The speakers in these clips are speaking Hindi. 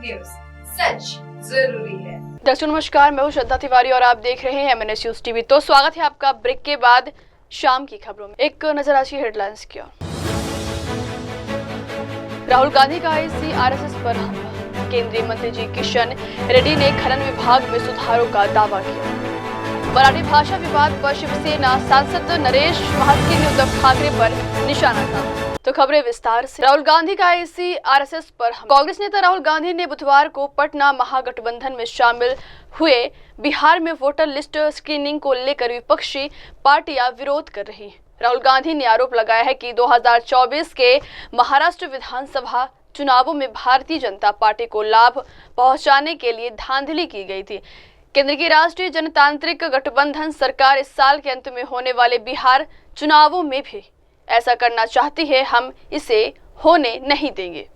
न्यूज, सच जरूरी है। दर्शकों नमस्कार, मैं हूं श्रद्धा तिवारी और आप देख रहे हैं एमएनएस न्यूज टीवी। तो स्वागत है आपका ब्रेक के बाद शाम की खबरों में। एक नजर आज की हेडलाइंस की ओर। राहुल गांधी का आईसी आरएसएस पर हमला। केंद्रीय मंत्री जी किशन रेड्डी ने खनन विभाग में सुधारों का दावा किया। मराठी भाषा विवाद पर शिवसेना सांसद नरेश महास्के ने उद्धव ठाकरे पर निशाना साधा। तो खबरें विस्तार से। राहुल गांधी का आईसी आरएसएस पर हमला। कांग्रेस नेता राहुल गांधी ने बुधवार को पटना महागठबंधन में शामिल हुए बिहार में वोटर लिस्ट स्क्रीनिंग को लेकर विपक्षी पार्टियां विरोध कर रही हैं। राहुल गांधी ने आरोप लगाया है कि 2024 के महाराष्ट्र विधानसभा चुनावों में भारतीय जनता पार्टी को लाभ पहुंचाने के लिए धांधली की गई थी। केंद्र की राष्ट्रीय जनतांत्रिक गठबंधन सरकार इस साल के अंत में होने वाले बिहार चुनावों में भी ऐसा करना चाहती है। हम इसे होने नहीं देंगे।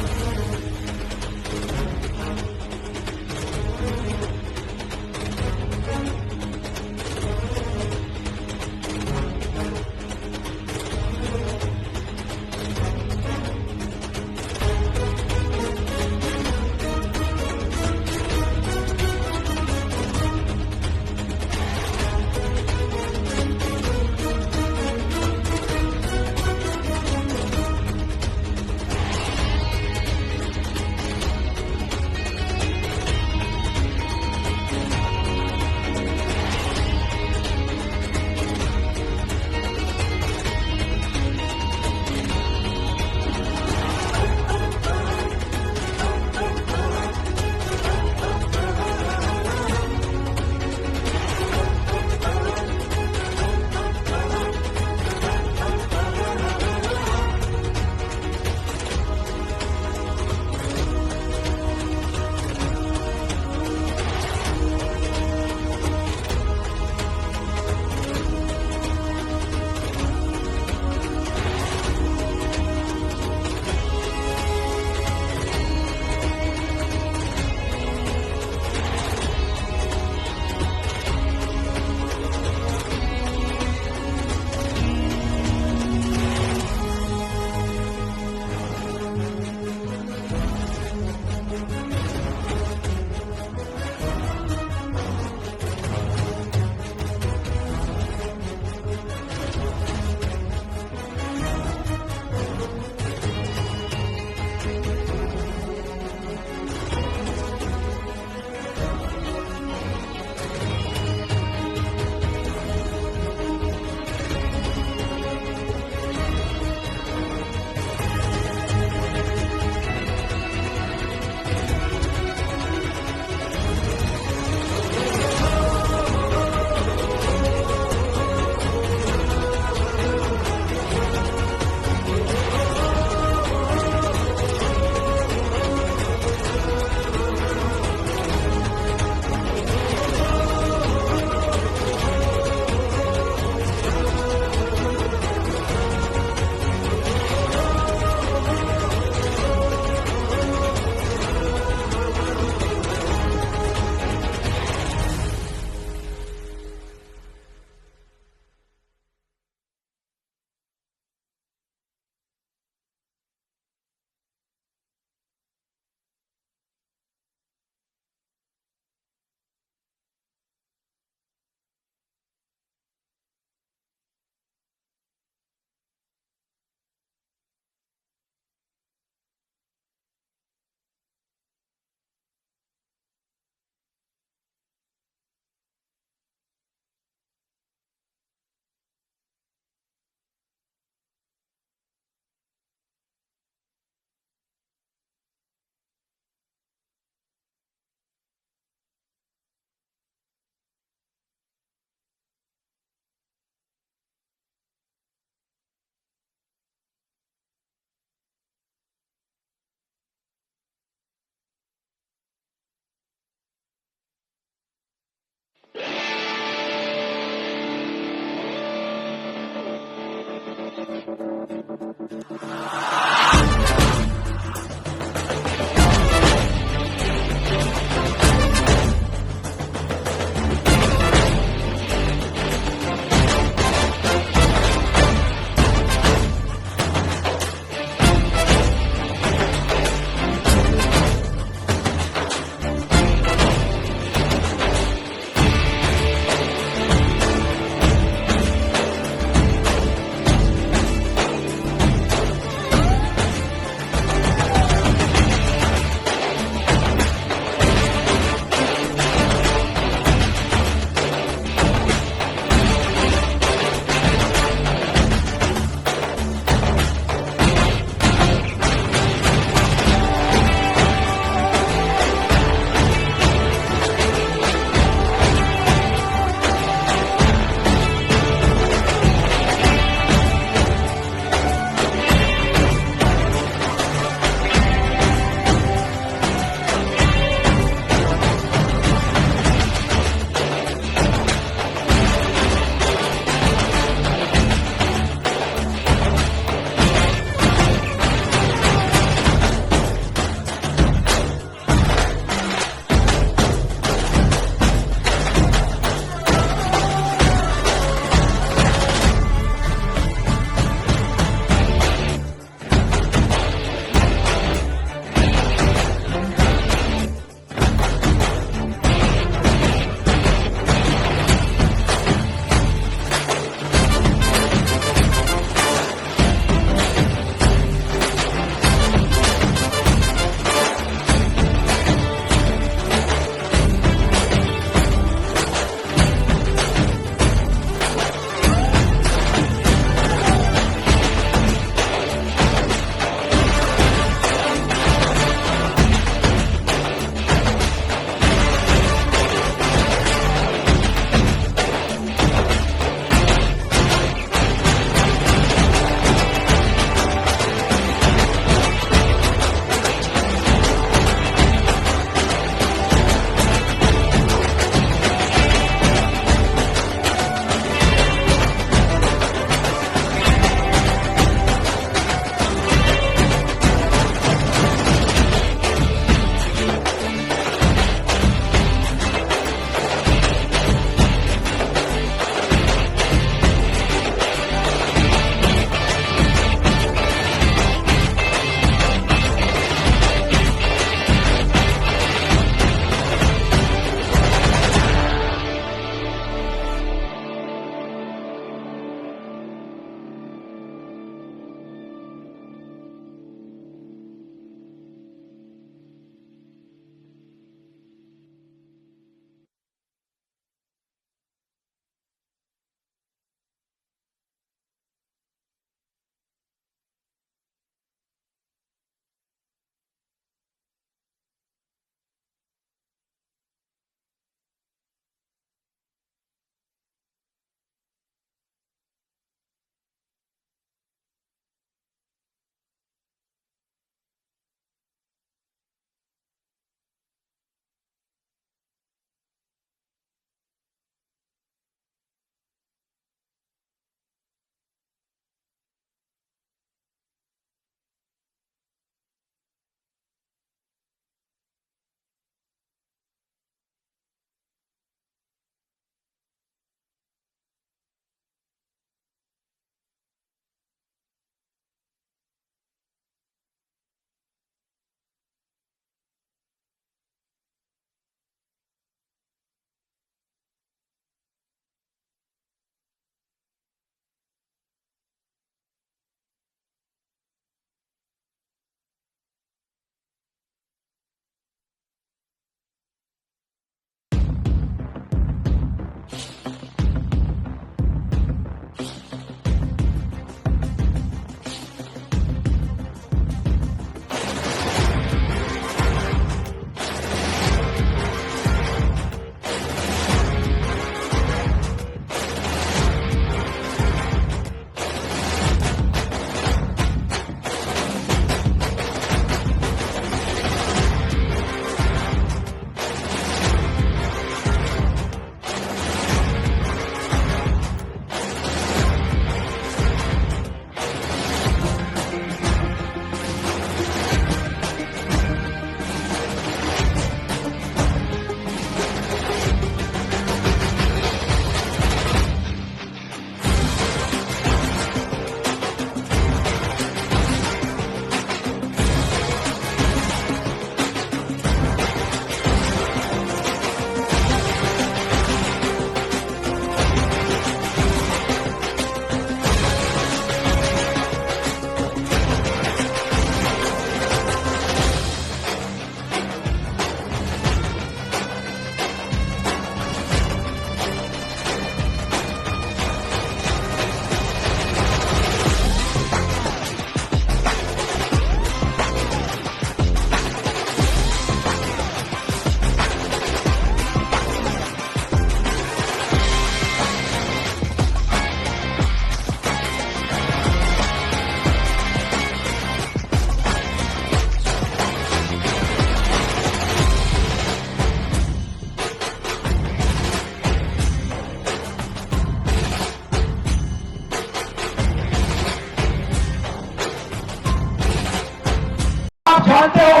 जानते हो,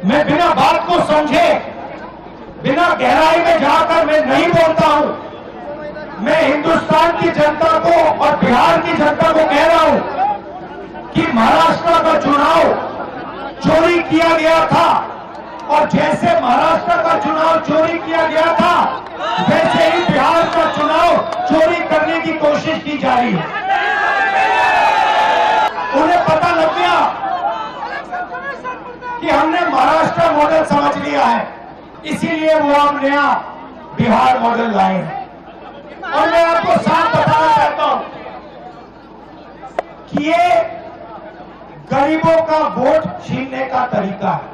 मैं बिना बात को समझे, बिना गहराई में जाकर मैं नहीं बोलता हूं। मैं हिंदुस्तान की जनता को और बिहार की जनता को कह रहा हूं कि महाराष्ट्र का चुनाव चोरी किया गया था, और जैसे महाराष्ट्र का चुनाव चोरी किया गया था, वैसे ही बिहार का चुनाव चोरी करने की कोशिश की जा रही है। उन्हें पता लग गया कि हमने महाराष्ट्र मॉडल समझ लिया है, इसीलिए वो हम नया बिहार मॉडल लाए हैं। और मैं आपको साफ बताना चाहता हूं कि ये गरीबों का वोट छीनने का तरीका है।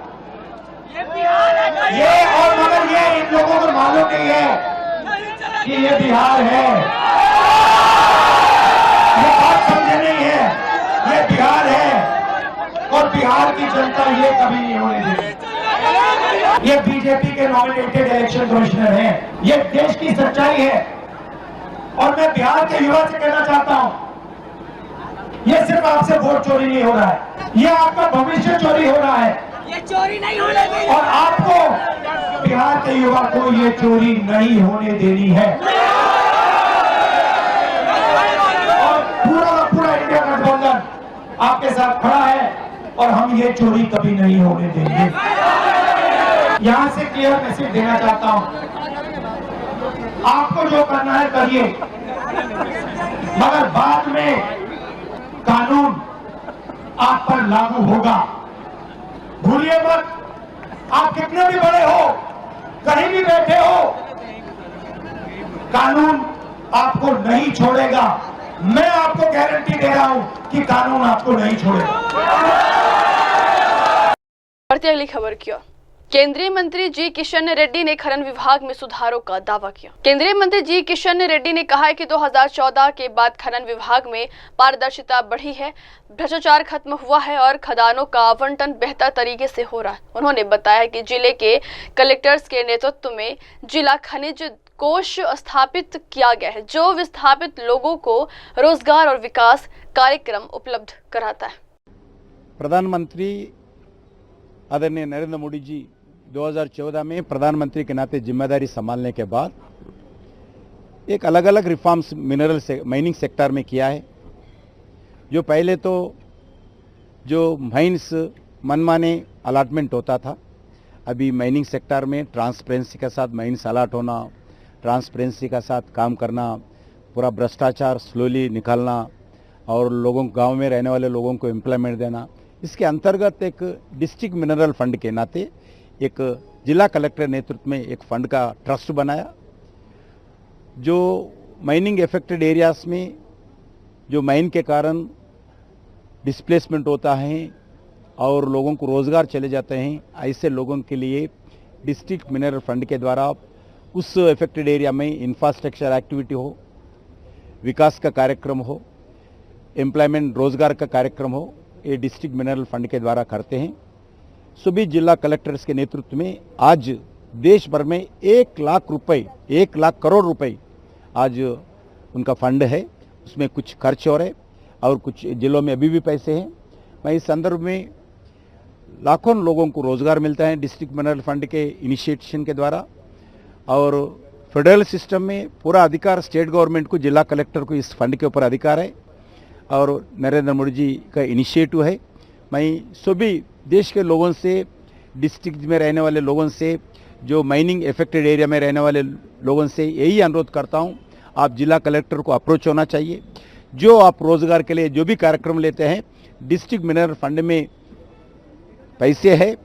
ये और मगर ये इन लोगों को मालूम नहीं है कि ये बिहार है। ये बात समझे नहीं है, ये बिहार है और बिहार की जनता ये कभी नहीं होने देगी। ये बीजेपी के नॉमिनेटेड इलेक्शन कमिश्नर हैं, ये देश की सच्चाई है। और मैं बिहार के युवा से कहना चाहता हूं, ये सिर्फ आपसे वोट चोरी नहीं हो रहा है, ये आपका भविष्य चोरी हो रहा है। ये चोरी नहीं होने देनी, और आपको बिहार के युवा को ये चोरी नहीं होने देनी है। और पूरा का पूरा इंडिया गठबंधन आपके साथ खड़ा है और हम ये चोरी कभी नहीं होने देंगे। यहां से क्लियर मैसेज देना चाहता हूं, आपको जो करना है करिए, मगर बाद में कानून आप पर लागू होगा। भूलिए मत, आप कितने भी बड़े हो, कहीं भी बैठे हो, कानून आपको नहीं छोड़ेगा। मैं आपको गारंटी दे रहा हूं कि कानून आपको नहीं छोड़ेगा। बढ़ती अगली खबर की ओर। केंद्रीय मंत्री जी किशन रेड्डी ने खनन विभाग में सुधारों का दावा किया। केंद्रीय मंत्री जी किशन रेड्डी ने कहा है कि 2014 के बाद खनन विभाग में पारदर्शिता बढ़ी है, भ्रष्टाचार खत्म हुआ है और खदानों का आवंटन बेहतर तरीके से हो रहा है। उन्होंने बताया कि जिले के कलेक्टर्स के नेतृत्व में जिला खनिज कोष स्थापित किया गया है, जो विस्थापित लोगों को रोजगार और विकास कार्यक्रम उपलब्ध कराता है। प्रधानमंत्री आदरणीय नरेंद्र मोदी जी 2014 में प्रधानमंत्री के नाते जिम्मेदारी संभालने के बाद एक अलग अलग रिफॉर्म्स मिनरल से माइनिंग सेक्टर में किया है। जो पहले तो जो माइन्स मनमाने अलॉटमेंट होता था, अभी माइनिंग सेक्टर में ट्रांसपेरेंसी के साथ माइन्स अलॉट होना, ट्रांसपेरेंसी के साथ काम करना, पूरा भ्रष्टाचार स्लोली निकालना और लोगों गांव में रहने वाले लोगों को एम्प्लॉयमेंट देना, इसके अंतर्गत एक डिस्ट्रिक्ट मिनरल फंड के नाते एक जिला कलेक्टर नेतृत्व में एक फंड का ट्रस्ट बनाया। जो माइनिंग एफेक्टेड एरियाज में जो माइन के कारण डिस्प्लेसमेंट होता है और लोगों को रोजगार चले जाते हैं, ऐसे लोगों के लिए डिस्ट्रिक्ट मिनरल फंड के द्वारा उस एफेक्टेड एरिया में इंफ्रास्ट्रक्चर एक्टिविटी हो, विकास का कार्यक्रम हो, एम्प्लॉयमेंट रोजगार का कार्यक्रम हो, ये डिस्ट्रिक्ट मिनरल फंड के द्वारा करते हैं। सभी जिला कलेक्टर्स के नेतृत्व में आज देश भर में 1 लाख रुपए, 1 लाख करोड़ रुपए आज उनका फंड है, उसमें कुछ खर्च हो रहे और कुछ जिलों में अभी भी पैसे हैं। मैं इस संदर्भ में लाखों लोगों को रोजगार मिलता है डिस्ट्रिक्ट मिनरल फंड के इनिशिएशन के द्वारा, और फेडरल सिस्टम में पूरा अधिकार स्टेट गवर्नमेंट को, जिला कलेक्टर को इस फंड के ऊपर अधिकार है और नरेंद्र मोदी जी का इनिशिएटिव है। मैं सभी देश के लोगों से, डिस्ट्रिक्ट में रहने वाले लोगों से, जो माइनिंग एफेक्टेड एरिया में रहने वाले लोगों से यही अनुरोध करता हूं, आप जिला कलेक्टर को अप्रोच होना चाहिए। जो आप रोजगार के लिए जो भी कार्यक्रम लेते हैं, डिस्ट्रिक्ट मिनरल फंड में पैसे है,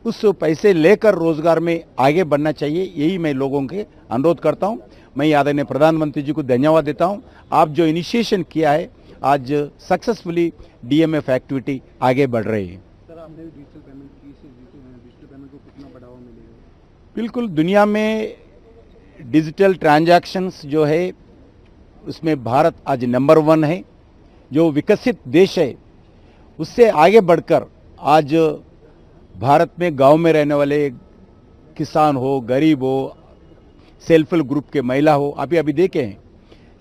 उस पैसे लेकर रोजगार में आगे बढ़ना चाहिए, यही मैं लोगों के अनुरोध करता हूं। मैं आदरणीय प्रधानमंत्री जी को धन्यवाद देता हूं। आप जो इनिशिएशन किया है, आज सक्सेसफुली डीएमएफ एक्टिविटी आगे बढ़ रही है। सर, आपने डिजिटल पेमेंट की, डिजिटल पेमेंट को कितना बढ़ावा मिलेगा? बिल्कुल, दुनिया में डिजिटल ट्रांजैक्शंस जो है उसमें भारत आज नंबर 1 है। जो विकसित देश है उससे आगे बढ़कर आज भारत में गांव में रहने वाले किसान हो, गरीब हो, सेल्फ हेल्प ग्रुप के महिला हो, अभी देखे हैं,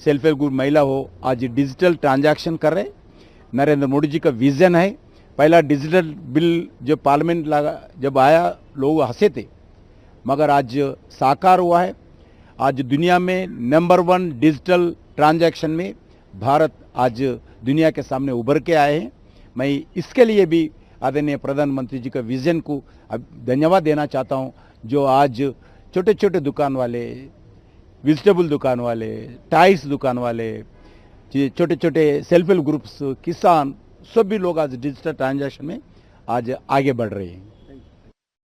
सेल्फ हेल्प ग्रुप महिला हो, आज डिजिटल ट्रांजैक्शन कर रहे। नरेंद्र मोदी जी का विजन है पहला डिजिटल बिल जब पार्लियामेंट जब आया लोग हंसे थे, मगर आज साकार हुआ है। आज दुनिया में नंबर 1 डिजिटल ट्रांजैक्शन में भारत आज दुनिया के सामने उभर के आए हैं। मैं इसके लिए भी आदरणीय प्रधानमंत्री जी का विजन को धन्यवाद देना चाहता हूं, जो आज छोटे छोटे दुकान वाले, वेजिटेबल दुकान वाले, टाइल्स दुकान वाले, छोटे छोटे सेल्फ हेल्प ग्रुप्स, किसान, सभी लोग आज डिजिटल ट्रांजैक्शन में आज आगे बढ़ रहे हैं।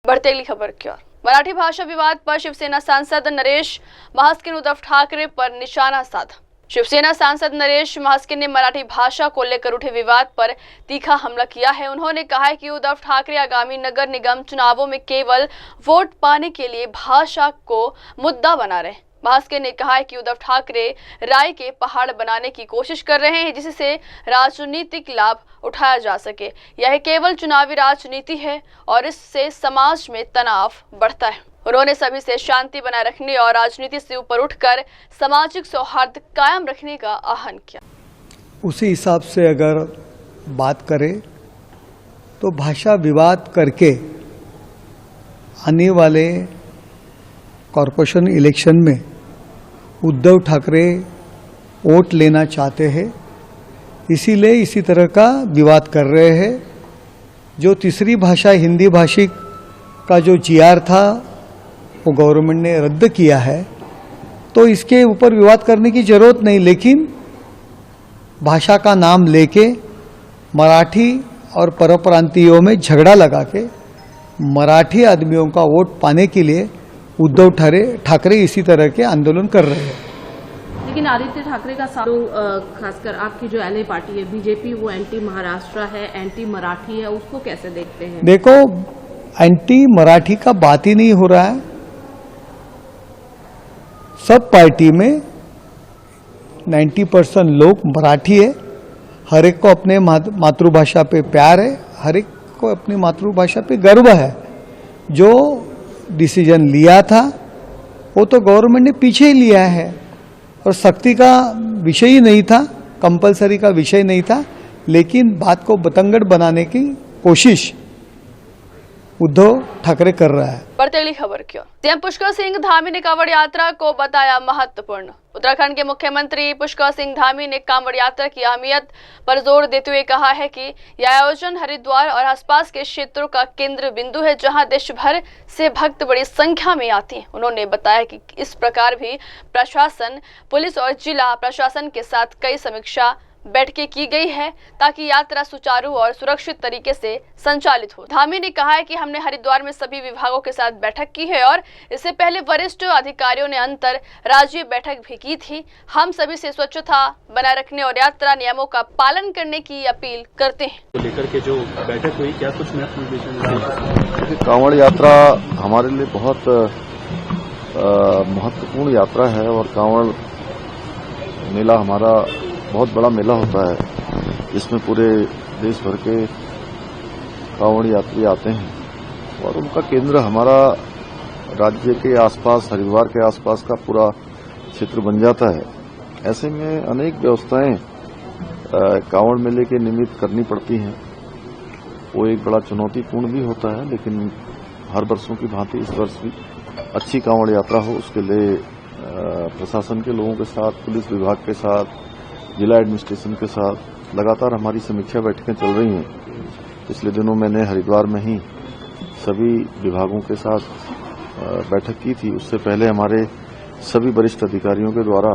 बढ़ते अगली खबर की ओर। मराठी भाषा विवाद पर शिवसेना सांसद नरेश महास्के ने उद्धव ठाकरे पर निशाना साधा। शिवसेना सांसद नरेश महास्के ने मराठी भाषा को लेकर उठे विवाद पर तीखा हमला किया है। उन्होंने कहा है कि उद्धव ठाकरे आगामी नगर निगम चुनावों में केवल वोट पाने के लिए भाषा को मुद्दा बना रहे। महास्के ने कहा है कि उद्धव ठाकरे राय के पहाड़ बनाने की कोशिश कर रहे हैं, जिससे राजनीतिक लाभ उठाया जा सके। यह केवल चुनावी राजनीति है और इससे समाज में तनाव बढ़ता है। उन्होंने सभी से शांति बनाए रखने और राजनीति से ऊपर उठकर सामाजिक सौहार्द कायम रखने का आह्वान किया। उसी हिसाब से अगर बात करें तो भाषा विवाद करके आने वाले कॉरपोरेशन इलेक्शन में उद्धव ठाकरे वोट लेना चाहते हैं, इसीलिए इसी तरह का विवाद कर रहे हैं। जो तीसरी भाषा हिंदी भाषिक का जो GR था वो गवर्नमेंट ने रद्द किया है, तो इसके ऊपर विवाद करने की जरूरत नहीं। लेकिन भाषा का नाम लेके मराठी और परप्रांतीयों में झगड़ा लगा के मराठी आदमियों का वोट पाने के लिए उद्धव ठाकरे इसी तरह के आंदोलन कर रहे हैं। लेकिन आदित्य ठाकरे का खासकर आपकी जो LA पार्टी है बीजेपी, वो एंटी महाराष्ट्र है, एंटी मराठी है, उसको कैसे देखते हैं? देखो, एंटी मराठी का बात ही नहीं हो रहा है। सब पार्टी में 90% लोग मराठी है। हर एक को अपने मातृभाषा पे प्यार है, हर एक को अपनी मातृभाषा पे गर्व है। जो डिसीजन लिया था वो तो गवर्नमेंट ने पीछे ही लिया है और सख्ती का विषय ही नहीं था, कंपलसरी का विषय नहीं था, लेकिन बात को बतंगड़ बनाने की कोशिश उद्धव ठाकरे कर रहा है। बढ़ते अगली खबर की ओर। सीएम पुष्कर सिंह धामी ने कांवड़ यात्रा को बताया महत्वपूर्ण। उत्तराखंड के मुख्यमंत्री पुष्कर सिंह धामी ने कांवड़ यात्रा की अहमियत पर जोर देते हुए कहा है कि यह आयोजन हरिद्वार और आसपास के क्षेत्रों का केंद्र बिंदु है, जहां देश भर से भक्त बड़ी संख्या में आते हैं। उन्होंने बताया कि इस प्रकार भी प्रशासन, पुलिस और जिला प्रशासन के साथ कई समीक्षा बैठकें की गई है ताकि यात्रा सुचारू और सुरक्षित तरीके से संचालित हो। धामी ने कहा है कि हमने हरिद्वार में सभी विभागों के साथ बैठक की है और इससे पहले वरिष्ठ अधिकारियों ने अंतर राज्यीय बैठक भी की थी। हम सभी से स्वच्छता बनाए रखने और यात्रा नियमों का पालन करने की अपील करते हैं। तो लेकर के जो बैठक हुई, क्या कुछ महत्वपूर्ण? कांवड़ यात्रा हमारे लिए बहुत महत्वपूर्ण यात्रा है और कांवड़ मेला हमारा बहुत बड़ा मेला होता है, जिसमें पूरे देश भर के कांवड़ यात्री आते हैं और उनका केंद्र हमारा राज्य के आसपास, हरिद्वार के आसपास का पूरा क्षेत्र बन जाता है। ऐसे में अनेक व्यवस्थाएं कांवड़ मेले के निमित्त करनी पड़ती हैं। वो एक बड़ा चुनौतीपूर्ण भी होता है, लेकिन हर वर्षों की भांति इस वर्ष भी अच्छी कांवड़ यात्रा हो, उसके लिए प्रशासन के लोगों के साथ, पुलिस विभाग के साथ, जिला एडमिनिस्ट्रेशन के साथ लगातार हमारी समीक्षा बैठकें चल रही हैं। पिछले दिनों मैंने हरिद्वार में ही सभी विभागों के साथ बैठक की थी। उससे पहले हमारे सभी वरिष्ठ अधिकारियों के द्वारा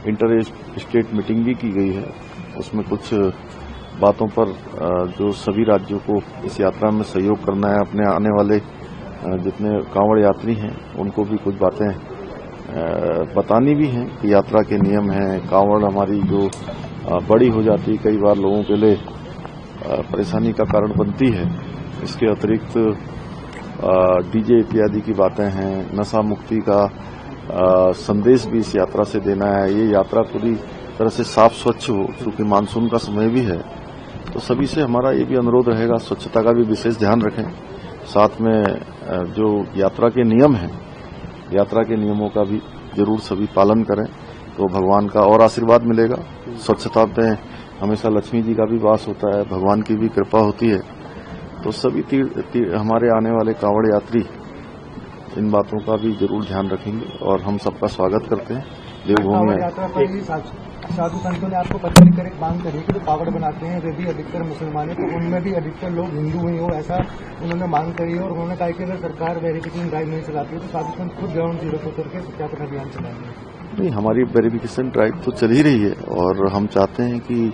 इंटर स्टेट मीटिंग भी की गई है। उसमें कुछ बातों पर जो सभी राज्यों को इस यात्रा में सहयोग करना है, अपने आने वाले जितने कांवड़ यात्री हैं उनको भी कुछ बातें बतानी भी हैं कि यात्रा के नियम हैं। कांवड़ हमारी जो बड़ी हो जाती है, कई बार लोगों के लिए परेशानी का कारण बनती है। इसके अतिरिक्त डीजे इत्यादि की बातें हैं, नशा मुक्ति का संदेश भी इस यात्रा से देना है। ये यात्रा पूरी तरह से साफ स्वच्छ हो, क्योंकि मानसून का समय भी है, तो सभी से हमारा ये भी अनुरोध रहेगा स्वच्छता का भी विशेष ध्यान रखें। साथ में जो यात्रा के नियम हैं, यात्रा के नियमों का भी जरूर सभी पालन करें, तो भगवान का और आशीर्वाद मिलेगा। स्वच्छता में हमेशा लक्ष्मी जी का भी वास होता है, भगवान की भी कृपा होती है। तो सभी हमारे आने वाले कांवड़ यात्री इन बातों का भी जरूर ध्यान रखेंगे और हम सबका स्वागत करते हैं देवभूमि यात्रा पर ही साधु संतों ने आपको पत्र लिखकर एक मांग करी कि जो कावड़ बनाते हैं वे भी अधिकतर मुसलमान हैं, तो उनमें भी अधिकतर लोग हिंदू ही हो, ऐसा उन्होंने मांग करी है। और उन्होंने कहा कि अगर सरकार वेरिफिकेशन ड्राइव नहीं चलाती है तो साधु संत खुद ग्राउंड जीरो पर उतर के सत्यापन अभियान चलाएंगे। नहीं, हमारी वेरिफिकेशन ड्राइव तो चल ही रही है और हम चाहते हैं कि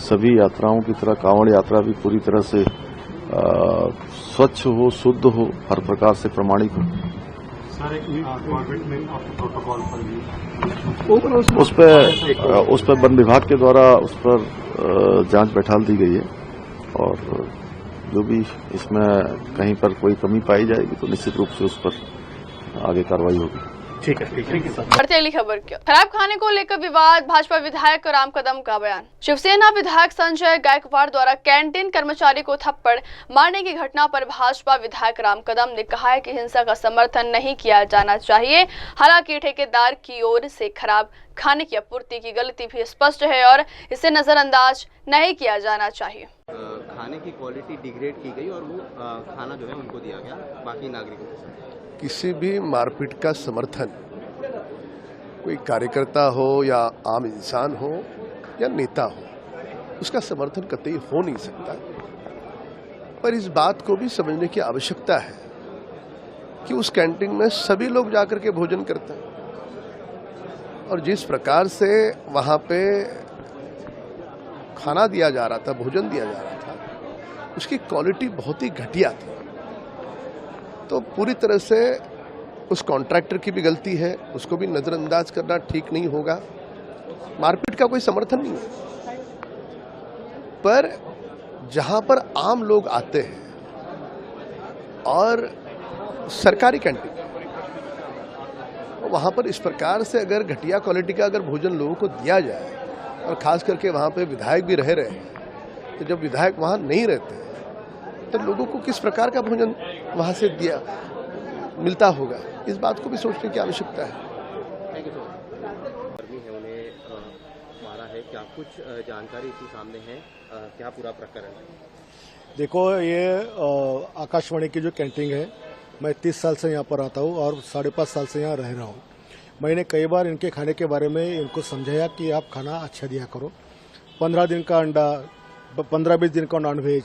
सभी यात्राओं की तरह कांवड़ यात्रा भी पूरी तरह से स्वच्छ हो, शुद्ध हो, हर प्रकार से प्रमाणिक हो। उस पर वन विभाग के द्वारा उस पर जांच बैठाल दी गई है और जो भी इसमें कहीं पर कोई कमी पाई जाएगी तो निश्चित रूप से उस पर आगे कार्रवाई होगी। ठीक है सर। बढ़ते अगली खबर की। खराब खाने को लेकर विवाद, भाजपा विधायक राम कदम का बयान। शिवसेना विधायक संजय गायकवाड़ द्वारा कैंटीन कर्मचारी को थप्पड़ मारने की घटना पर भाजपा विधायक राम कदम ने कहा है कि हिंसा का समर्थन नहीं किया जाना चाहिए। हालांकि ठेकेदार की ओर से खराब खाने की आपूर्ति की गलती भी स्पष्ट है और इसे नजरअंदाज नहीं किया जाना चाहिए। खाने की क्वालिटी डिग्रेड की गई और वो खाना जो है उनको दिया गया बाकी नागरिकों के साथ। किसी भी मारपीट का समर्थन कोई कार्यकर्ता हो या आम इंसान हो या नेता हो, उसका समर्थन कतई हो नहीं सकता। पर इस बात को भी समझने की आवश्यकता है कि उस कैंटीन में सभी लोग जाकर के भोजन करते हैं और जिस प्रकार से वहां पे खाना दिया जा रहा था, भोजन दिया जा रहा था, उसकी क्वालिटी बहुत ही घटिया थी। तो पूरी तरह से उस कॉन्ट्रैक्टर की भी गलती है, उसको भी नजरअंदाज करना ठीक नहीं होगा। मारपीट का कोई समर्थन नहीं है, पर जहां पर आम लोग आते हैं और सरकारी कैंटीन, वहां पर इस प्रकार से अगर घटिया क्वालिटी का अगर भोजन लोगों को दिया जाए और खास करके वहां पे विधायक भी रह रहे हैं, तो जब विधायक वहां नहीं रहते तो लोगों को किस प्रकार का भोजन वहां से दिया मिलता होगा, इस बात को भी सोचने की आवश्यकता है। कर्मी है उन्हें मारा है, क्या कुछ जानकारी इसी सामने है, क्या पूरा प्रकरण है? देखो, ये आकाशवाणी की जो कैंटीन है, मैं 30 साल से यहाँ पर आता हूँ और 5.5 साल से यहाँ रह रहा हूँ। मैंने कई बार इनके खाने के बारे में इनको समझाया कि आप खाना अच्छा दिया करो। 15 दिन का अंडा, 15-20 दिन का नॉनवेज,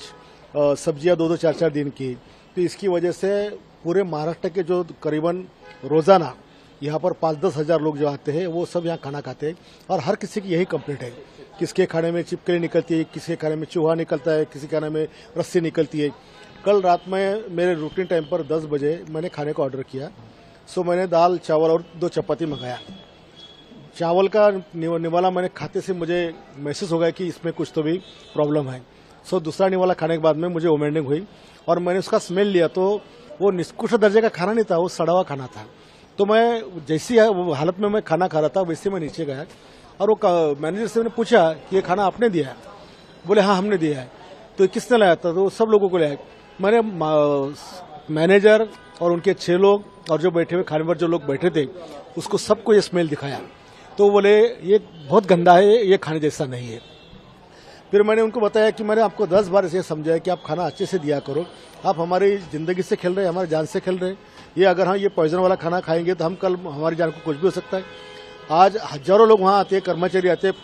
सब्जियां 2-2, 4-4 दिन की। तो इसकी वजह से पूरे महाराष्ट्र के जो करीबन रोजाना यहाँ पर 5-10 हज़ार लोग जो आते हैं वो सब यहाँ खाना खाते हैं और हर किसी की यही कंप्लेंट है। किसके खाने में छिपकली निकलती है, किसी के खाने में चूहा निकलता है, किसी के खाने में रस्सी निकलती है। कल रात में मेरे रूटीन टाइम पर 10 बजे मैंने खाने का ऑर्डर किया। सो मैंने दाल, चावल और 2 चपाती मंगाया। चावल का निवाला मैंने खाते से मुझे महसूस हो गया कि इसमें कुछ तो भी प्रॉब्लम है। सो दूसरा निवाला खाने के बाद में मुझे वोमिटिंग हुई और मैंने उसका स्मेल लिया तो वो निष्कृष्ट दर्जे का खाना नहीं था, वो सड़ा हुआ खाना था। तो मैं जैसी हालत में मैं खाना खा रहा था वैसे मैं नीचे गया और वो मैनेजर से मैंने पूछा कि ये खाना आपने दिया है? बोले हाँ हमने दिया है। तो किसने लाया था? तो सब लोगों को लाया। मैंने मैनेजर और उनके 6 लोग और जो बैठे हुए खाने पर जो लोग बैठे थे उसको सबको ये स्मेल दिखाया। तो बोले ये बहुत गंदा है, ये खाने जैसा नहीं है। फिर मैंने उनको बताया कि मैंने आपको 10 बार ऐसे समझाया कि आप खाना अच्छे से दिया करो, आप हमारी जिंदगी से खेल रहे हैं, हमारी जान से खेल रहे हैं। ये अगर हम ये पॉइजन वाला खाना खाएंगे तो हम कल हमारी जान को कुछ भी हो सकता है। आज हजारों लोग वहाँ आते हैं, कर्मचारी आते हैं,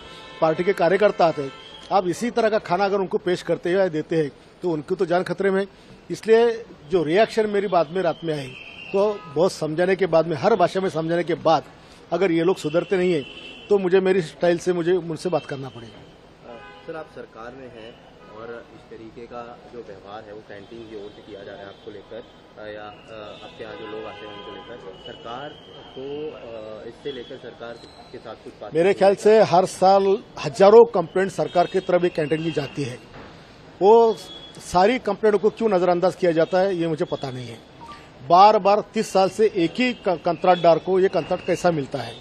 पार्टी के कार्यकर्ता आते हैं। आप इसी तरह का खाना अगर उनको पेश करते हैं या देते हैं तो उनकी तो जान खतरे में। इसलिए जो रिएक्शन मेरी बात में रात में आई, तो बहुत समझाने के बाद में, हर भाषा में समझाने के बाद, अगर ये लोग सुधरते नहीं है तो मुझे मेरी स्टाइल से मुझे उनसे बात करना पड़ेगा। सर, आप सरकार में हैं और इस तरीके का जो व्यवहार है वो कैंटीन की ओर से किया जा रहा है आपको लेकर या आपके यहाँ जो लोग आते हैं उनको लेकर, सरकार को इससे लेकर सरकार के साथ कुछ बात? मेरे ख्याल से हर साल हजारों कंप्लेंट सरकार की तरफ कैंटीन की जाती है। वो सारी कंप्लेंटों को क्यों नजरअंदाज किया जाता है ये मुझे पता नहीं है। बार बार 30 साल से एक ही कंत्राटदार को ये कंत्राट कैसा मिलता है?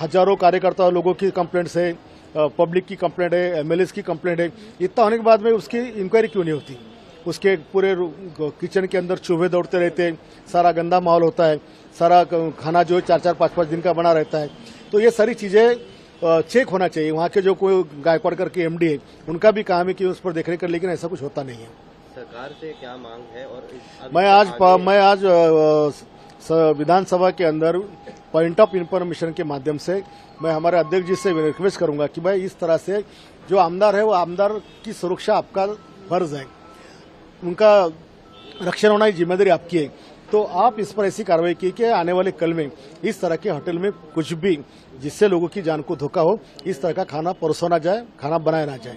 हजारों कार्यकर्ता लोगों की कंप्लेंट है, पब्लिक की कंप्लेंट है, एमएलए की कंप्लेंट है। इतना होने के बाद में उसकी इंक्वायरी क्यों नहीं होती? उसके पूरे किचन के अंदर चूहे दौड़ते रहते हैं, सारा गंदा माहौल होता है, सारा खाना जो है 4-4, 5-5 दिन का बना रहता है। तो ये सारी चीजें चेक होना चाहिए। वहाँ के जो कोई गायकवाड़ करके एमडी है उनका भी काम है कि उस पर देखरेख कर, लेकिन ऐसा कुछ होता नहीं है। सरकार से क्या मांग है? और मैं आज विधानसभा के अंदर पॉइंट ऑफ इंफॉर्मेशन के माध्यम से मैं हमारे अध्यक्ष जी से रिक्वेस्ट करूंगा कि भाई इस तरह से जो आमदार है वो आमदार की सुरक्षा आपका फर्ज है, उनका रक्षण होना की जिम्मेदारी आपकी है। तो आप इस पर ऐसी कार्रवाई की कि आने वाले कल में इस तरह के होटल में कुछ भी जिससे लोगों की जान को धोखा हो, इस तरह का खाना परोसा ना जाए, खाना बनाया ना जाए।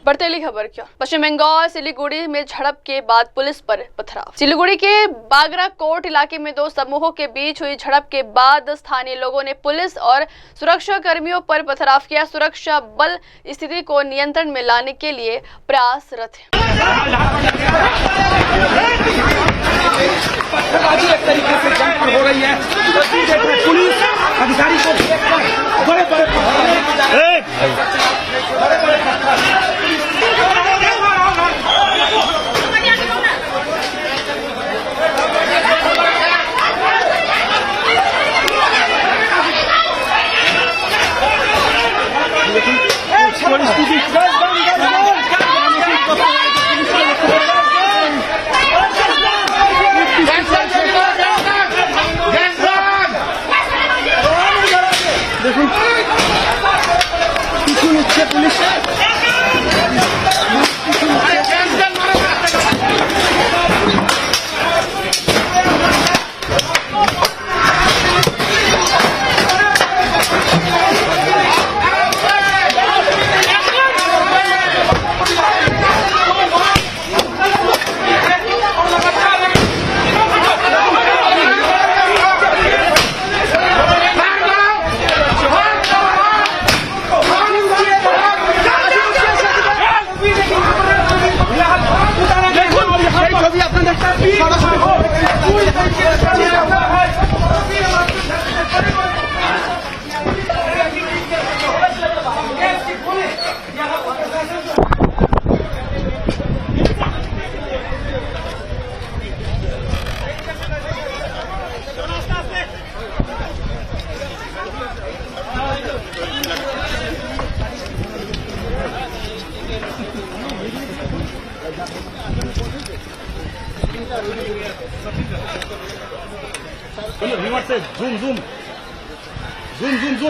बढ़ते अगली खबर क्या, पश्चिम बंगाल सिलीगुड़ी में झड़प के बाद पुलिस पर पथराव। सिलीगुड़ी के बागराकोट इलाके में दो समूहों के बीच हुई झड़प के बाद स्थानीय लोगों ने पुलिस और सुरक्षा कर्मियों पर पथराव किया। सुरक्षा बल स्थिति को नियंत्रण में लाने के लिए प्रयासरत है। एक तरीके से जंग हो रही है, पुलिस अधिकारी को बड़े बड़े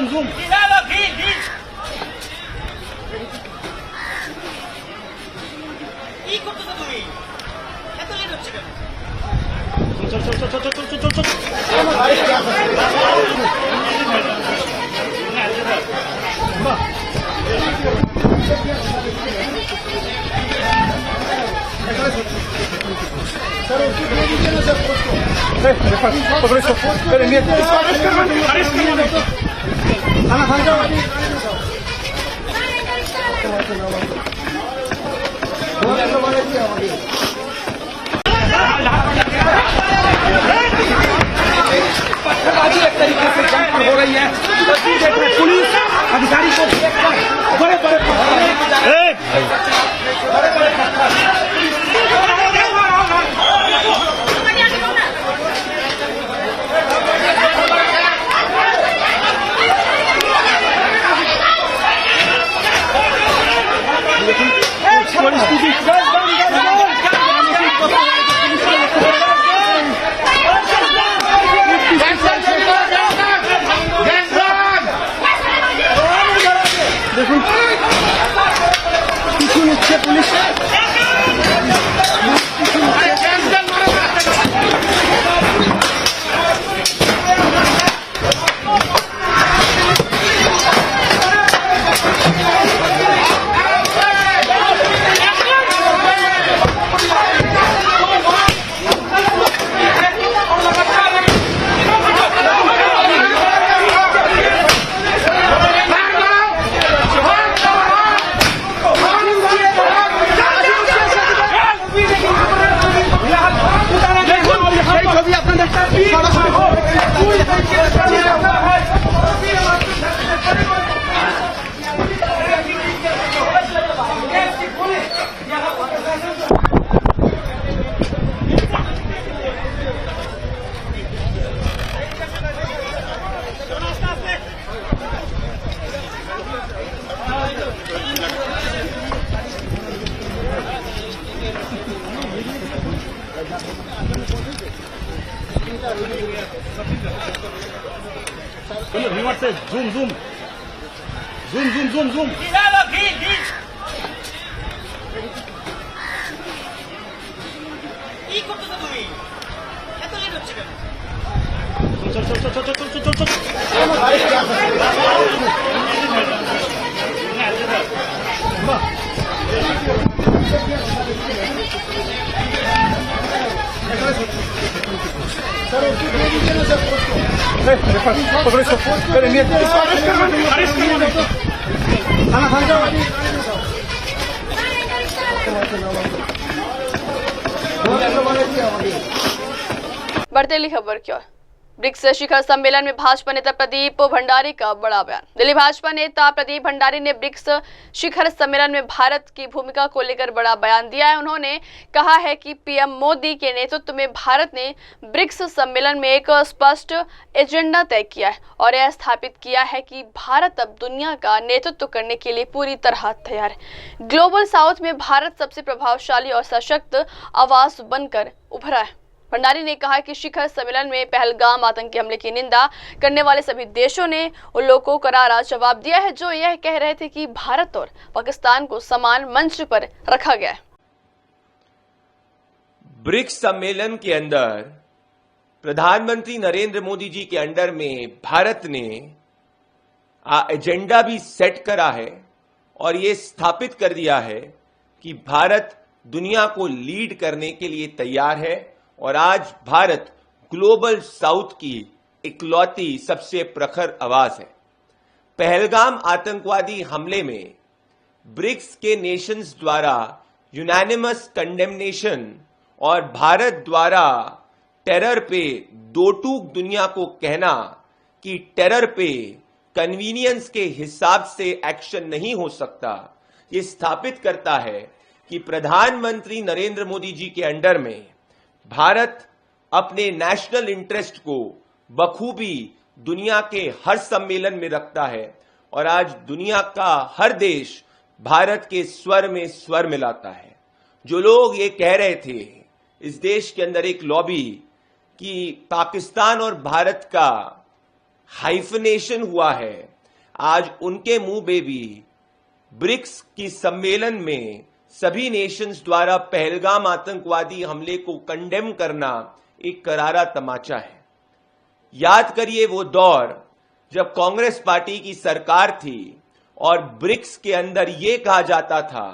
zoom. एक तरीके से जंग हो रही है, पुलिस अधिकारी को बड़े बड़े रिमोट से zoom zoom zoom zoom zoom zoom चल चल चल चल चल चल चल बढ़ते अगली खबर की ओर। ब्रिक्स शिखर सम्मेलन में भाजपा नेता प्रदीप भंडारी का बड़ा बयान। दिल्ली भाजपा नेता प्रदीप भंडारी ने ब्रिक्स शिखर सम्मेलन में भारत की भूमिका को लेकर बड़ा बयान दिया है। उन्होंने कहा है कि पीएम मोदी के नेतृत्व में भारत ने ब्रिक्स सम्मेलन में एक स्पष्ट एजेंडा तय किया है और यह स्थापित किया है कि भारत अब दुनिया का नेतृत्व करने के लिए पूरी तरह तैयार है। ग्लोबल साउथ में भारत सबसे प्रभावशाली और सशक्त आवाज बनकर उभरा है। भंडारी ने कहा कि शिखर सम्मेलन में पहलगाम आतंकी हमले की निंदा करने वाले सभी देशों ने उन लोगों को करारा जवाब दिया है जो यह कह रहे थे कि भारत और पाकिस्तान को समान मंच पर रखा गया है। ब्रिक्स सम्मेलन के अंदर प्रधानमंत्री नरेंद्र मोदी जी के अंडर में भारत ने एजेंडा भी सेट करा है और ये स्थापित कर दिया है कि भारत दुनिया को लीड करने के लिए तैयार है और आज भारत ग्लोबल साउथ की इकलौती सबसे प्रखर आवाज है। पहलगाम आतंकवादी हमले में ब्रिक्स के नेशंस द्वारा यूनानिमस कंडेमनेशन और भारत द्वारा टेरर पे दो टूक दुनिया को कहना कि टेरर पे कन्वीनियंस के हिसाब से एक्शन नहीं हो सकता, ये स्थापित करता है कि प्रधानमंत्री नरेंद्र मोदी जी के अंडर में भारत अपने नेशनल इंटरेस्ट को बखूबी दुनिया के हर सम्मेलन में रखता है और आज दुनिया का हर देश भारत के स्वर में स्वर मिलाता है। जो लोग ये कह रहे थे इस देश के अंदर एक लॉबी कि पाकिस्तान और भारत का हाइफनेशन हुआ है, आज उनके मुंह पे भी ब्रिक्स की सम्मेलन में सभी नेशंस द्वारा पहलगाम आतंकवादी हमले को कंडेम करना एक करारा तमाचा है। याद करिए वो दौर जब कांग्रेस पार्टी की सरकार थी और ब्रिक्स के अंदर ये कहा जाता था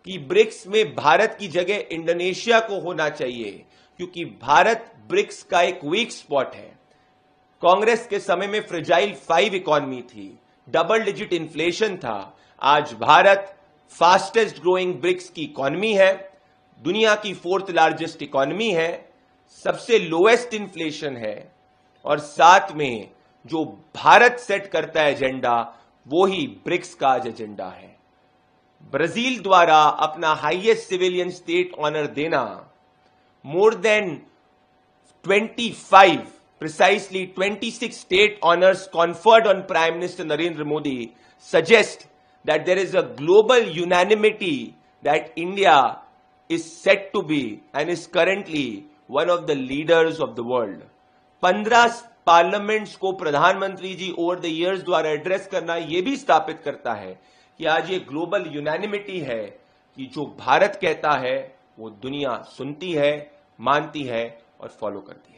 कि ब्रिक्स में भारत की जगह इंडोनेशिया को होना चाहिए क्योंकि भारत ब्रिक्स का एक वीक स्पॉट है। कांग्रेस के समय में फ्रेजाइल 5 इकॉनमी थी, डबल डिजिट इन्फ्लेशन था। आज भारत फास्टेस्ट ग्रोइंग ब्रिक्स की इकॉनमी है, दुनिया की 4th लार्जेस्ट इकॉनमी है, सबसे लोएस्ट इन्फ्लेशन है और साथ में जो भारत सेट करता है एजेंडा वो ही ब्रिक्स का आज एजेंडा है। ब्राजील द्वारा अपना हाईएस्ट सिविलियन स्टेट ऑनर देना, more than 25 precisely 26 state honors conferred on Prime Minister Narendra Modi suggest that there is a global unanimity that India is set to be and is currently one of the leaders of the world. 15 parliaments को प्रधानमंत्री जी ओवर द इयर्स द्वारा एड्रेस करना ये भी स्थापित करता है कि आज ये ग्लोबल यूनानिमिटी है कि जो भारत कहता है वो दुनिया सुनती है, मानती है और फॉलो करती है।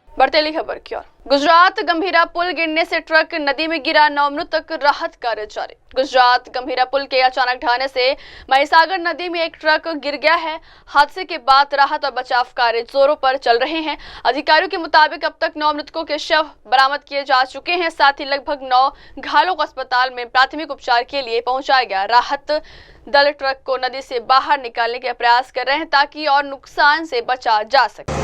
बढ़ते खबर की ओर। गुजरात गंभीरा पुल गिरने से ट्रक नदी में गिरा, 9 मृतक, राहत कार्य जारी। गुजरात गंभीरा पुल के अचानक ढहने से महिसागर नदी में एक ट्रक गिर गया है। हादसे के बाद राहत और बचाव कार्य जोरों पर चल रहे हैं। अधिकारियों के मुताबिक अब तक 9 मृतकों के शव बरामद किए जा चुके हैं। साथ ही लगभग 9 घायलों को अस्पताल में प्राथमिक उपचार के लिए पहुंचाया गया। राहत दल ट्रक को नदी से बाहर निकालने के प्रयास कर रहे हैं ताकि और नुकसान से बचा जा सके।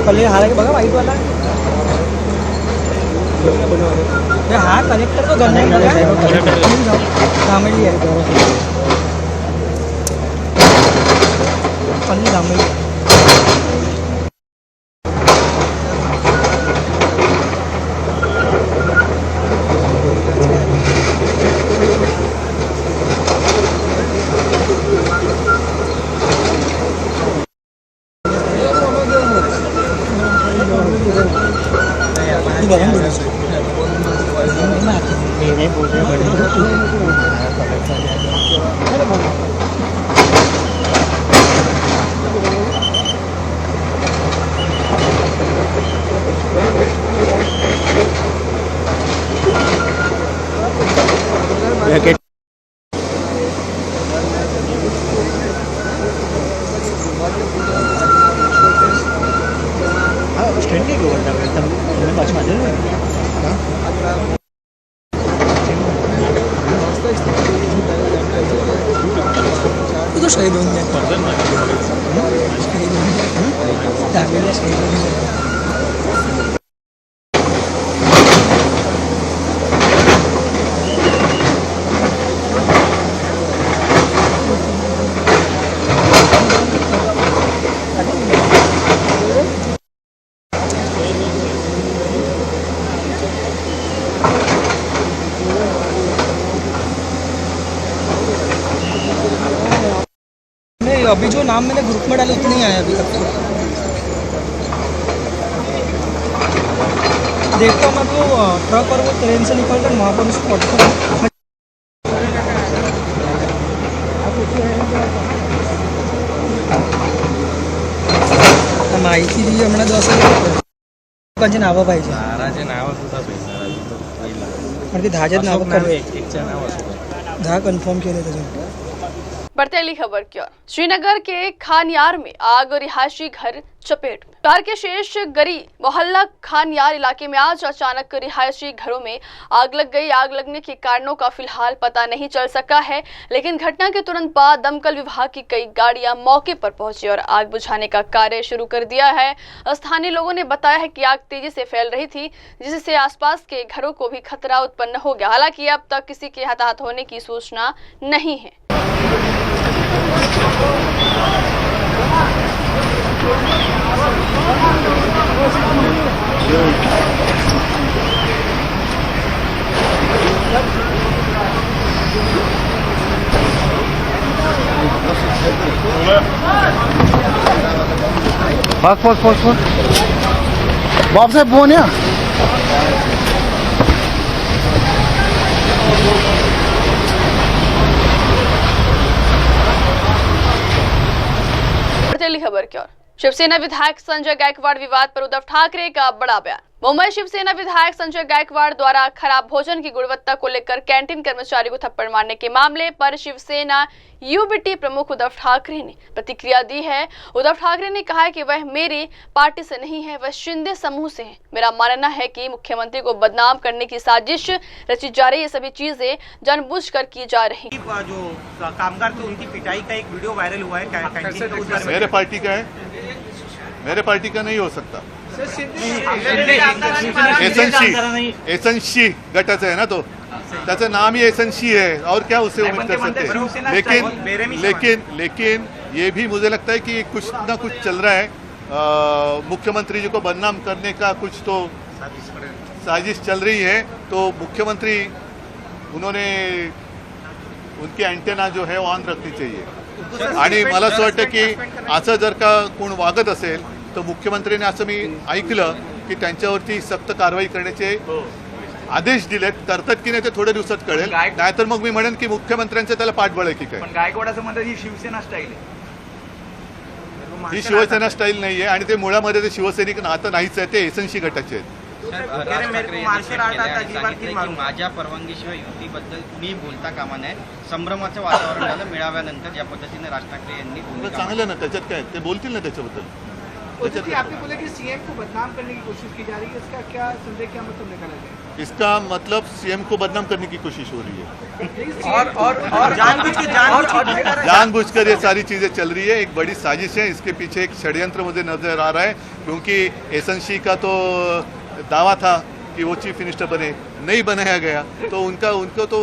पहिले हा की बघा व्हाईटवाला हा कनेक्टर तो गन घामेली आहे पल्ली घामेली तो शहीद होऊन अभी जो नाम मैंने ग्रुप में डाले उतने ही आए अभी तक तो देखता हूँ मैं तो ट्रक और वो ट्रेन से निकल कर वहाँ पर उसको पहुँचता हूँ माहिती दिली हमें जो असं लोकांची नावं पाहिजे कारण की 10 नावं 10 कन्फर्म केले त्याच्यात। बढ़ते अगली खबर की ओर। श्रीनगर के खानयार में आग और रिहायशी घर चपेट में। शहर के शेष गरी मोहल्ला खानयार इलाके में आज अचानक रिहायशी घरों में आग लग गई। आग लगने के कारणों का फिलहाल पता नहीं चल सका है, लेकिन घटना के तुरंत बाद दमकल विभाग की कई गाड़ियां मौके पर पहुंची और आग बुझाने का कार्य शुरू कर दिया है। स्थानीय लोगों ने बताया है कि आग तेजी से फैल रही थी, जिससे आसपास के घरों को भी खतरा उत्पन्न हो गया। हालांकि अब तक किसी के हताहत होने की सूचना नहीं है। बस बाप साहेब फोन या खबर की ओर। शिवसेना विधायक संजय गायकवाड़ विवाद पर उद्धव ठाकरे का बड़ा बयान। मुंबई शिवसेना विधायक संजय गायकवाड़ द्वारा खराब भोजन की गुणवत्ता को लेकर कैंटीन कर्मचारी को थप्पड़ मारने के मामले पर शिवसेना यूबीटी प्रमुख उद्धव ठाकरे ने प्रतिक्रिया दी है। उद्धव ठाकरे ने कहा है कि वह मेरी पार्टी से नहीं है, वह शिंदे समूह से है। मेरा मानना है कि मुख्यमंत्री को बदनाम करने की साजिश रची जा रही है। सभी चीजें जानबूझकर की जा रही। जो कामगार थे उनकी पिटाई का एक वीडियो वायरल हुआ है। मेरे पार्टी का है, मेरे पार्टी का नहीं हो सकता। एसएनसी गटाचं आहे ना तो, त्याचं नाम ही एसएनसी है और क्या उससे उम्मीद कर सकते हैं। लेकिन ये भी मुझे लगता है कि कुछ ना कुछ चल रहा है। मुख्यमंत्री जी को बदनाम करने का कुछ तो साजिश चल रही है। तो मुख्यमंत्री उन्होंने उनकी अँटेना जो है ऑन रखनी चाहिए। आणि मला असं वाटतं की असं जर का कोण वागत असेल तर मुख्यमंत्र्यांनी असं मी ऐकलं की त्यांच्यावरती सक्त कारवाई करण्याचे आदेश दिलेत। करतात की नाही ते थोड्या दिवसात कळेल, नाहीतर मग मी म्हणेन की मुख्यमंत्र्यांचं त्याला पाठबळ आहे की काय। पण गायकवाडाचं म्हणतात ही शिवसेना स्टाईल आहे, ही शिवसेना स्टाईल नाहीये आणि ते मुळामध्ये ते शिवसैनिक नातं नाहीच आहे, ते एसएनसी गटाचे आहेत। माझ्या परवानगीशिवाय युतीबद्दल कुणी बोलता कामा नये। संभ्रमाचं वातावरण झालं मेळाव्यानंतर ज्या पद्धतीने राज ठाकरे यांनी चांगलं ना, त्याच्यात काय ते बोलतील ना त्याच्याबद्दल। आपने बोला कि सीएम को बदनाम करने की कोशिश की जा रही है, इसका क्या संदेह, क्या मतलब निकाला जाए? इसका मतलब सीएम को बदनाम करने की कोशिश हो रही है और जानबूझकर ये सारी चीजें चल रही है। एक बड़ी साजिश है, इसके पीछे एक षड्यंत्र मुझे नजर आ रहा है, क्योंकि एहसन शी का तो दावा था कि वो चीफ मिनिस्टर बने, नहीं बनाया गया, तो उनको तो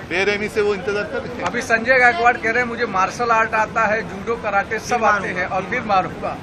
बेरहमी से वो इंतजार कर रहे हैं। अभी संजय गायकवाड़ कह रहे हैं मुझे मार्शल आर्ट आता है, जूडो कराटे सब आते हैं और फिर मारूंगा।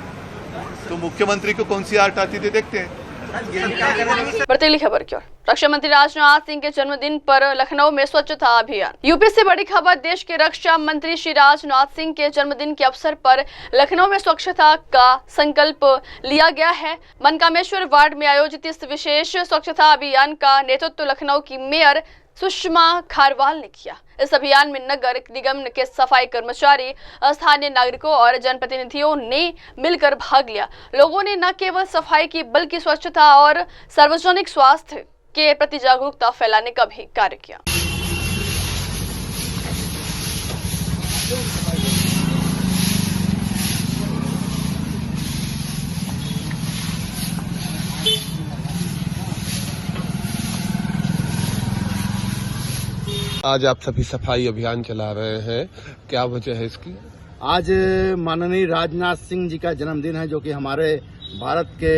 तो मुख्यमंत्री को कौन सी आर्ट आती थी, देखते हैं। बढ़ती अगली खबर की ओर। रक्षा मंत्री राजनाथ सिंह के जन्मदिन पर लखनऊ में स्वच्छता अभियान। यूपी से बड़ी खबर, देश के रक्षा मंत्री श्री राजनाथ सिंह के जन्मदिन के अवसर पर लखनऊ में स्वच्छता का संकल्प लिया गया है। मनकामेश्वर वार्ड में आयोजित इस विशेष स्वच्छता अभियान का नेतृत्व लखनऊ की मेयर सुषमा खारवाल ने किया। इस अभियान में नगर निगम के सफाई कर्मचारी, स्थानीय नागरिकों और जनप्रतिनिधियों ने मिलकर भाग लिया। लोगों ने न केवल सफाई की बल्कि स्वच्छता और सार्वजनिक स्वास्थ्य के प्रति जागरूकता फैलाने का भी कार्य किया। आज आप सभी सफाई अभियान चला रहे हैं, क्या वजह है इसकी? आज माननीय राजनाथ सिंह जी का जन्मदिन है, जो कि हमारे भारत के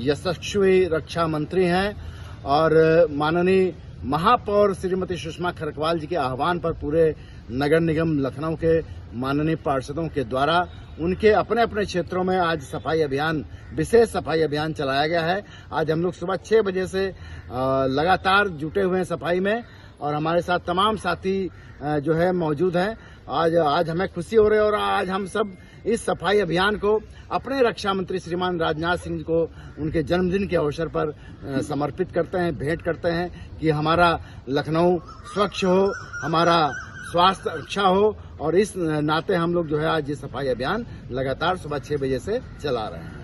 यशस्वी रक्षा मंत्री हैं, और माननीय महापौर श्रीमती सुषमा खरकवाल जी के आह्वान पर पूरे नगर निगम लखनऊ के माननीय पार्षदों के द्वारा उनके अपने अपने क्षेत्रों में आज सफाई अभियान, विशेष सफाई अभियान चलाया गया है। आज हम लोग सुबह 6 बजे से लगातार जुटे हुए हैं सफाई में, और हमारे साथ तमाम साथी जो है मौजूद हैं। आज हमें खुशी हो रही है, और आज हम सब इस सफाई अभियान को अपने रक्षा मंत्री श्रीमान राजनाथ सिंह को उनके जन्मदिन के अवसर पर समर्पित करते हैं, भेंट करते हैं कि हमारा लखनऊ स्वच्छ हो, हमारा स्वास्थ्य अच्छा हो, और इस नाते हम लोग जो है आज ये सफाई अभियान लगातार सुबह 6 बजे से चला रहे हैं।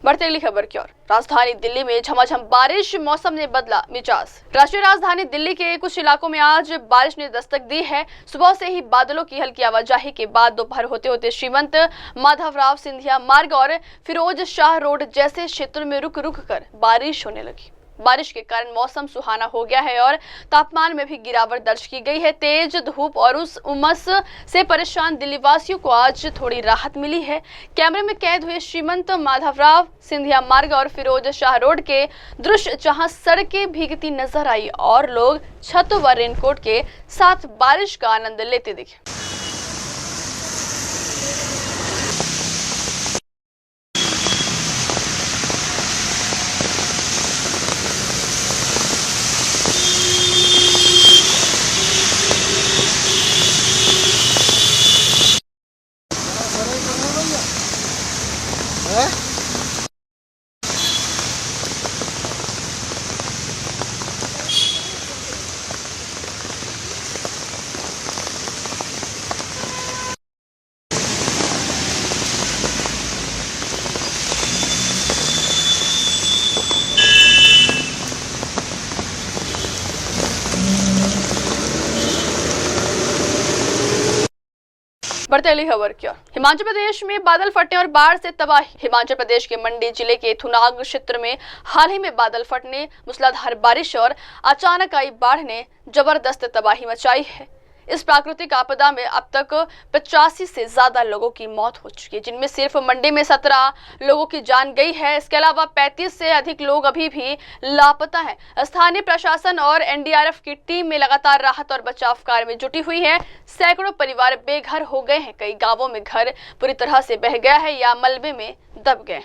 बढ़ते अगली खबर की ओर। राजधानी दिल्ली में झमाझम बारिश, मौसम ने बदला मिजाज। राष्ट्रीय राजधानी दिल्ली के कुछ इलाकों में आज बारिश ने दस्तक दी है। सुबह से ही बादलों की हल्की आवाजाही के बाद दोपहर होते होते श्रीमंत माधवराव सिंधिया मार्ग और फिरोज शाह रोड जैसे क्षेत्रों में रुक रुक कर बारिश होने लगी। बारिश के कारण मौसम सुहाना हो गया है और तापमान में भी गिरावट दर्ज की गई है। तेज धूप और उस उमस से परेशान दिल्ली वासियों को आज थोड़ी राहत मिली है। कैमरे में कैद हुए श्रीमंत माधवराव सिंधिया मार्ग और फिरोज शाह रोड के दृश्य, जहां सड़कें भीगती नजर आई और लोग छत व रेनकोट के साथ बारिश का आनंद लेते दिखे। बढ़ते अगली खबर की ओर। हिमाचल प्रदेश में बादल फटने और बाढ़ से तबाही। हिमाचल प्रदेश के मंडी जिले के थुनाग क्षेत्र में हाल ही में बादल फटने, मूसलाधार बारिश और अचानक आई बाढ़ ने जबरदस्त तबाही मचाई है। इस प्राकृतिक आपदा में अब तक 85 से ज्यादा लोगों की मौत हो चुकी है, जिनमें सिर्फ मंडी में 17 लोगों की जान गई है। इसके अलावा 35 से अधिक लोग अभी भी लापता हैं। स्थानीय प्रशासन और एनडीआरएफ की टीम में लगातार राहत और बचाव कार्य में जुटी हुई है। सैकड़ों परिवार बेघर हो गए हैं। कई गांवों में घर पूरी तरह से बह गया है या मलबे में दब गए।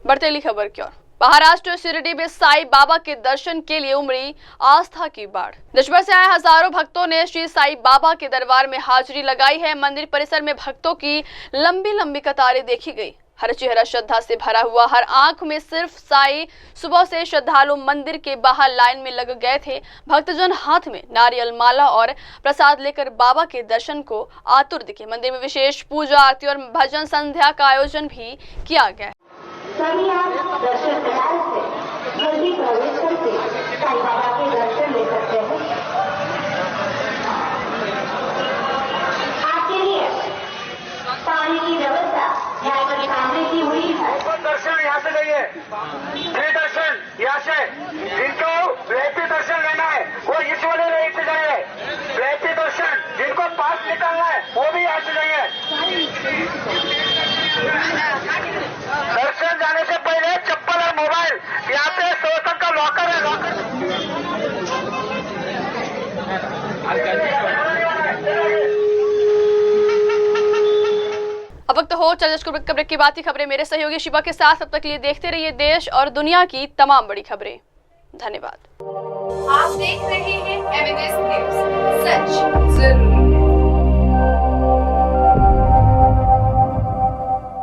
बढ़ते अगली खबर की ओर। महाराष्ट्र शिरडी में साईं बाबा के दर्शन के लिए उमड़ी आस्था की बाढ़। देश भर से आए हजारों भक्तों ने श्री साईं बाबा के दरबार में हाजिरी लगाई है। मंदिर परिसर में भक्तों की लंबी लंबी कतारें देखी गई। हर चेहरा श्रद्धा से भरा हुआ, हर आंख में सिर्फ साईं। सुबह से श्रद्धालु मंदिर के बाहर लाइन में लग गए थे। भक्तजन हाथ में नारियल माला और प्रसाद लेकर बाबा के दर्शन को आतुर दिखे। मंदिर में विशेष पूजा, आरती और भजन संध्या का आयोजन भी किया गया। सभी आप दर्शन विहार से जल्दी प्रवेश करके साईं बाबा के दर्शन ले सकते हैं। आपके लिए पानी की व्यवस्था यहाँ पर सामने की हुई है। दर्शन यहाँ से जाइए, फ्री दर्शन यहाँ से। जिनको वीआईपी दर्शन लेना है वो इस वाले रेट से जाइए। वीआईपी दर्शन जिनको पास निकालना है वो भी यहाँ से जाइए। दर्शन जाने से पहले चप्पल और मोबाइल यहाँ पे शोषण का लॉकर है। अब वक्त हो चल खबर की बात खबरें मेरे सहयोगी शिवा के साथ। अब तक के लिए देखते रहिए देश और दुनिया की तमाम बड़ी खबरें। धन्यवाद। आप देख रहे हैं एमएनएस न्यूज, सच जरूर।